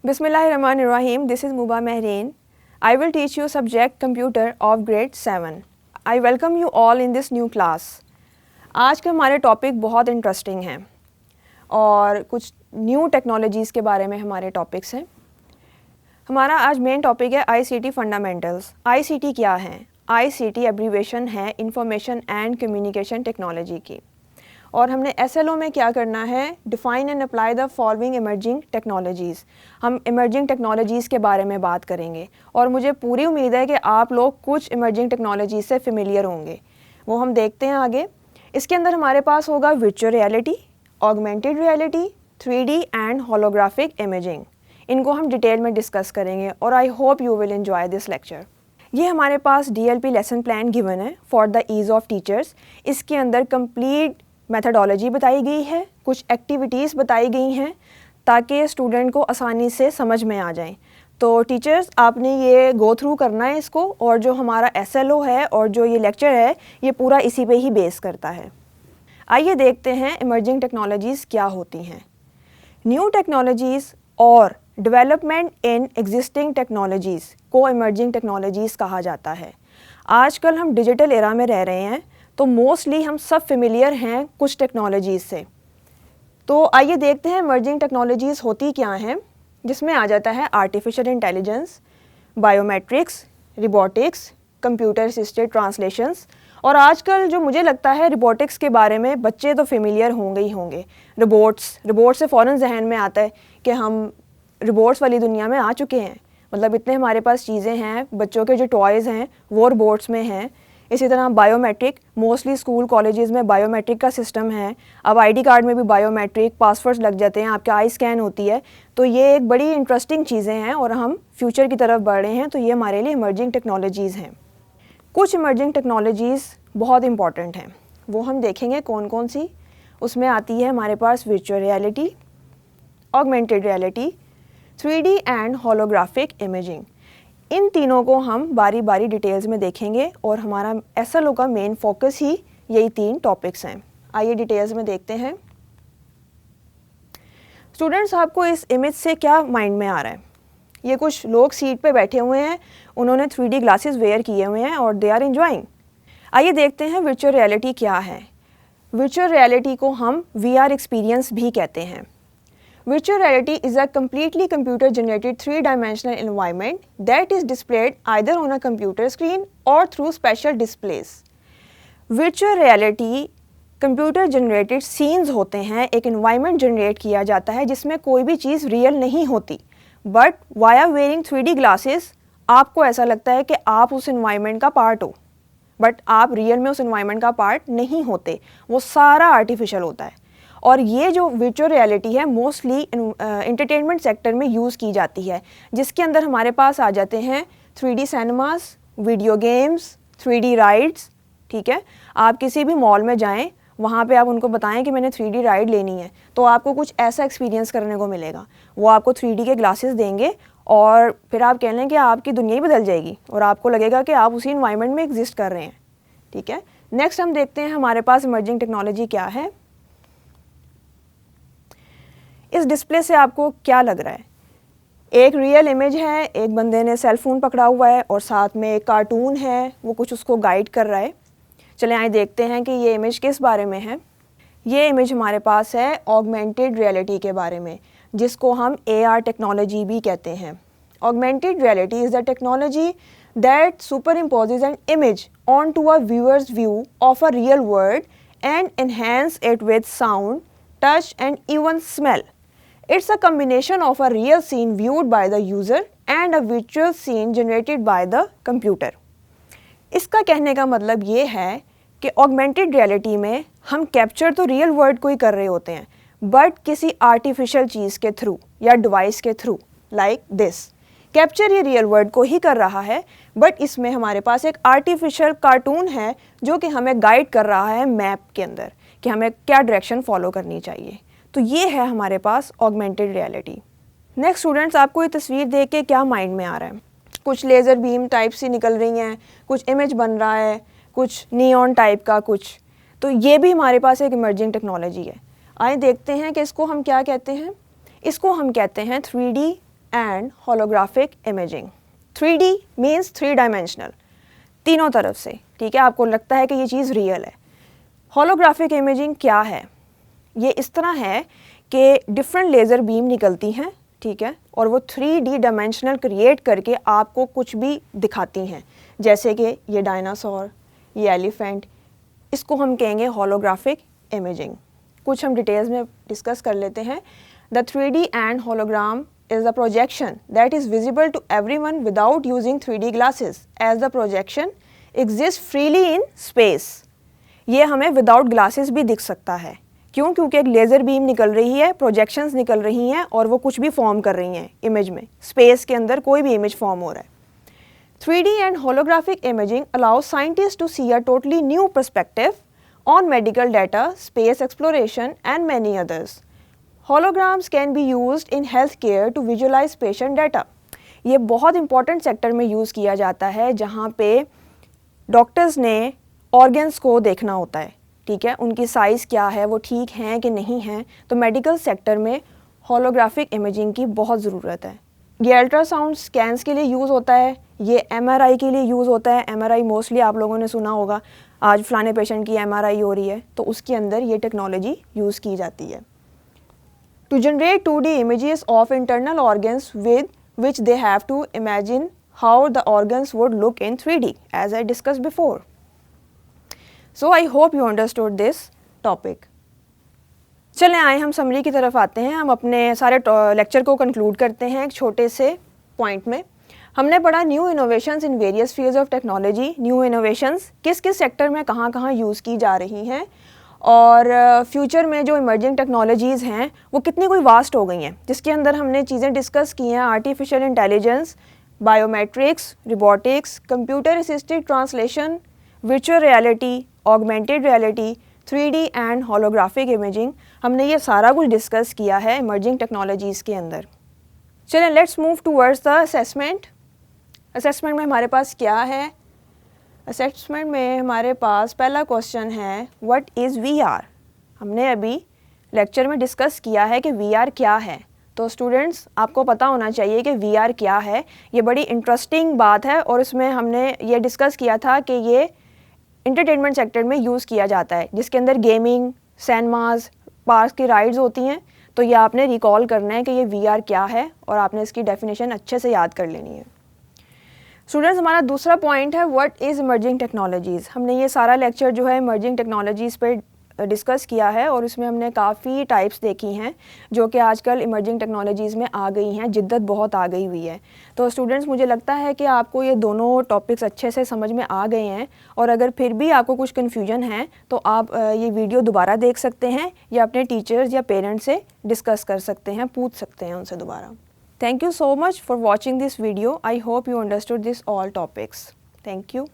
Bismillahirrahmanirrahim. This is Muba Mehreen. I will teach you subject computer of grade 7. I welcome you all in this new class. आज के हमारे topic बहुत interesting हैं और कुछ new technologies के बारे में हमारे टॉपिक्स हैं. हमारा आज मेन टॉपिक है ICT फंडामेंटल्स. ICT क्या है? ICT एब्रीवेशन है इंफॉर्मेशन एंड कम्युनिकेशन टेक्नोलॉजी की. और हमने SLO में क्या करना है, define and apply the following emerging technologies. हम इमर्जिंग टेक्नोलॉजीज़ के बारे में बात करेंगे और मुझे पूरी उम्मीद है कि आप लोग कुछ इमर्जिंग टेक्नोलॉजीज़ से फेमिलियर होंगे. वो हम देखते हैं आगे. इसके अंदर हमारे पास होगा virtual reality, augmented reality, 3D and holographic imaging. इनको हम डिटेल में डिस्कस करेंगे और I hope you will enjoy this lecture. ये हमारे पास DLP लेसन प्लान गिवन है for the ease of teachers. इसके अंदर कंप्लीट मेथडोलॉजी बताई गई है, कुछ एक्टिविटीज़ बताई गई हैं ताकि स्टूडेंट को आसानी से समझ में आ जाएं. तो टीचर्स आपने ये गो थ्रू करना है इसको, और जो हमारा SLO है और जो ये लेक्चर है ये पूरा इसी पे ही बेस करता है. आइए देखते हैं इमर्जिंग टेक्नोलॉजीज़ क्या होती हैं. न्यू टेक्नोलॉजीज़ और डेवलपमेंट इन एग्जिस्टिंग टेक्नोलॉजीज़ को इमर्जिंग टेक्नोलॉजीज़ कहा जाता है. आजकल हम डिजिटल एरा में रह रहे हैं तो मोस्टली हम सब फेमिलियर हैं कुछ टेक्नोलॉजीज़ से. तो आइए देखते हैं इमर्जिंग टेक्नोलॉजीज़ होती क्या हैं, जिसमें आ जाता है artificial intelligence, biometrics, robotics, computer assisted translations. और आजकल जो मुझे लगता है रिबोटिक्स के बारे में बच्चे तो फेमिलियर होंगे ही होंगे. रिबोट्स से फ़ौरन जहन में आता है कि हम रिबोट्स वाली दुनिया में आ चुके हैं. मतलब इतने हमारे पास चीज़ें हैं, बच्चों के जो टॉयज़ हैं वो रोबोट्स में हैं. इसी तरह बायोमेट्रिक, मोस्टली स्कूल कॉलेजेस में बायोमेट्रिक का सिस्टम है. अब ID कार्ड में भी बायोमेट्रिक पासवर्ड्स लग जाते हैं, आपके आई स्कैन होती है. तो ये एक बड़ी इंटरेस्टिंग चीज़ें हैं और हम फ्यूचर की तरफ बढ़ रहे हैं. तो ये हमारे लिए इमर्जिंग टेक्नोलॉजीज़ हैं. कुछ इमर्जिंग टेक्नोलॉजीज़ बहुत इंपॉर्टेंट हैं, वो हम देखेंगे कौन कौन सी. उसमें आती है हमारे पास virtual reality, augmented reality, 3D and holographic imaging. इन तीनों को हम बारी बारी डिटेल्स में देखेंगे और हमारा SLO का मेन फोकस ही यही 3 टॉपिक्स हैं. आइए डिटेल्स में देखते हैं. स्टूडेंट्स, आपको इस इमेज से क्या माइंड में आ रहा है? ये कुछ लोग सीट पे बैठे हुए हैं, उन्होंने 3D ग्लासेस वेयर किए हुए हैं और दे आर एंजॉइंग. आइए देखते हैं वर्चुअल रियलिटी क्या है. वर्चुअल रियलिटी को हम VR एक्सपीरियंस भी कहते हैं. Virtual reality is a completely computer-generated 3-dimensional environment that is displayed either on a computer screen or through special displays. Virtual reality computer-generated scenes होते हैं. एक environment generate किया जाता है जिसमें कोई भी चीज़ real नहीं होती, but via wearing 3D glasses आपको ऐसा लगता है कि आप उस environment का part हो, but आप real में उस environment का part नहीं होते. वो सारा artificial होता है. और ये जो वर्चुअल रियलिटी है मोस्टली एंटरटेनमेंट सेक्टर में यूज़ की जाती है, जिसके अंदर हमारे पास आ जाते हैं 3D cinemas, video games, 3D rides. ठीक है, आप किसी भी मॉल में जाएं, वहाँ पे आप उनको बताएं कि मैंने 3D राइड लेनी है, तो आपको कुछ ऐसा एक्सपीरियंस करने को मिलेगा. वो आपको 3D के ग्लासेस देंगे और फिर आप कह लें कि आपकी दुनिया ही बदल जाएगी और आपको लगेगा कि आप उसी इन्वायरमेंट में एग्जिस्ट कर रहे हैं. ठीक है, नेक्स्ट हम देखते हैं हमारे पास इमर्जिंग टेक्नोलॉजी क्या है. इस डिस्प्ले से आपको क्या लग रहा है? एक रियल इमेज है, एक बंदे ने सेल फ़ोन पकड़ा हुआ है और साथ में एक कार्टून है, वो कुछ उसको गाइड कर रहा है. चलें आइए देखते हैं कि ये इमेज किस बारे में है. ये इमेज हमारे पास है ऑगमेंटेड रियलिटी के बारे में, जिसको हम AR टेक्नोलॉजी भी कहते हैं. Augmented reality is the technology that superimposes an image onto a viewer's view of a real world and enhance it with sound, touch and even smell. It's a combination of a real scene viewed by the user and a virtual scene generated by the computer. इसका कहने का मतलब ये है कि augmented reality में हम capture तो रियल वर्ल्ड को ही कर रहे होते हैं, बट किसी आर्टिफिशियल चीज़ के थ्रू या डिवाइस के थ्रू, लाइक दिस. कैप्चर ये रियल वर्ल्ड को ही कर रहा है, बट इसमें हमारे पास एक आर्टिफिशियल कार्टून है जो कि हमें गाइड कर रहा है मैप के अंदर कि हमें क्या डायरेक्शन फॉलो करनी चाहिए. तो ये है हमारे पास ऑगमेंटेड रियलिटी. नेक्स्ट स्टूडेंट्स, आपको ये तस्वीर देख के क्या माइंड में आ रहा है? कुछ लेज़र बीम टाइप सी निकल रही हैं, कुछ इमेज बन रहा है, कुछ नियॉन टाइप का कुछ. तो ये भी हमारे पास एक इमर्जिंग टेक्नोलॉजी है. आइए देखते हैं कि इसको हम क्या कहते हैं. इसको हम कहते हैं 3D and holographic imaging. 3D means 3 dimensional, तीनों तरफ से, ठीक है, आपको लगता है कि ये चीज़ रियल है। होलोग्राफिक इमेजिंग क्या है? ये इस तरह है कि डिफरेंट लेज़र बीम निकलती हैं, ठीक है, और वो 3D डायमेंशनल क्रिएट करके आपको कुछ भी दिखाती हैं, जैसे कि ये डायनासोर, ये एलिफेंट, इसको हम कहेंगे होलोग्राफिक इमेजिंग। कुछ हम डिटेल्स में डिस्कस कर लेते हैं। The 3D and hologram is the projection that is visible to everyone without using 3D glasses, as the projection exists freely in space। ये हमें विदाउट ग्लासेस भी दिख सकता है। क्यों? क्योंकि एक लेज़र बीम निकल रही है, प्रोजेक्शंस निकल रही हैं और वो कुछ भी फॉर्म कर रही हैं इमेज में, स्पेस के अंदर कोई भी इमेज फॉर्म हो रहा है। 3D and holographic imaging allows scientists to see a totally new perspective on medical data, space exploration and many others। Holograms can be used in healthcare to visualize patient data। ये बहुत important sector में use किया जाता है जहाँ पे doctors ने organs को देखना होता है, ठीक है, उनकी साइज़ क्या है, वो ठीक हैं कि नहीं हैं, तो मेडिकल सेक्टर में होलोग्राफिक इमेजिंग की बहुत ज़रूरत है। ये अल्ट्रासाउंड स्कैन्स के लिए यूज़ होता है, ये MRI के लिए यूज़ होता है। MRI मोस्टली आप लोगों ने सुना होगा, आज फलाने पेशेंट की MRI हो रही है, तो उसके अंदर ये टेक्नोलॉजी यूज़ की जाती है। To generate 2D images of internal organs with which they have to imagine how the organs would look in 3D, as I discussed before. So I hope you understood this topic. चलें आए हम summary की तरफ आते हैं। हम अपने सारे लेक्चर को कंक्लूड करते हैं एक छोटे से पॉइंट में। हमने पढ़ा new innovations in various fields of technology. New innovations किस किस सेक्टर में कहाँ कहाँ यूज़ की जा रही हैं, और फ्यूचर में जो इमर्जिंग टेक्नोलॉजीज़ हैं वो कितनी कोई वास्ट हो गई हैं, जिसके अंदर हमने चीज़ें डिस्कस की हैं। Artificial intelligence, biometrics, robotics, computer assisted translation, virtual reality, augmented reality, 3D and holographic imaging, हमने ये सारा कुछ डिस्कस किया है इमर्जिंग टेक्नोलॉजीज़ के अंदर। चलें let's move towards the assessment. Assessment में हमारे पास क्या है? असेसमेंट में हमारे पास पहला क्वेश्चन है, व्हाट इज़ VR। हमने अभी लेक्चर में डिस्कस किया है कि VR क्या है, तो स्टूडेंट्स आपको पता होना चाहिए कि VR क्या है। ये बड़ी इंटरेस्टिंग बात है और इसमें हमने ये डिस्कस किया था कि ये इंटरटेनमेंट सेक्टर में यूज़ किया जाता है, जिसके अंदर गेमिंग, सिनेमास, पार्क की राइड्स होती हैं। तो ये आपने रिकॉल करना है कि ये VR क्या है और आपने इसकी डेफिनेशन अच्छे से याद कर लेनी है। स्टूडेंट्स हमारा दूसरा पॉइंट है, व्हाट इज़ इमर्जिंग टेक्नोलॉजीज़। हमने ये सारा लेक्चर जो है इमर्जिंग टेक्नोलॉजीज़ पे डिस्कस किया है और इसमें हमने काफ़ी टाइप्स देखी हैं जो कि आजकल इमर्जिंग टेक्नोलॉजीज़ में आ गई हैं, जिद्दत बहुत आ गई हुई है। तो स्टूडेंट्स मुझे लगता है कि आपको ये दोनों टॉपिक्स अच्छे से समझ में आ गए हैं, और अगर फिर भी आपको कुछ कन्फ्यूजन है तो आप ये वीडियो दोबारा देख सकते हैं या अपने टीचर्स या पेरेंट्स से डिस्कस कर सकते हैं, पूछ सकते हैं उनसे दोबारा। Thank you so much for watching this video. I hope you understood this all topics. Thank you.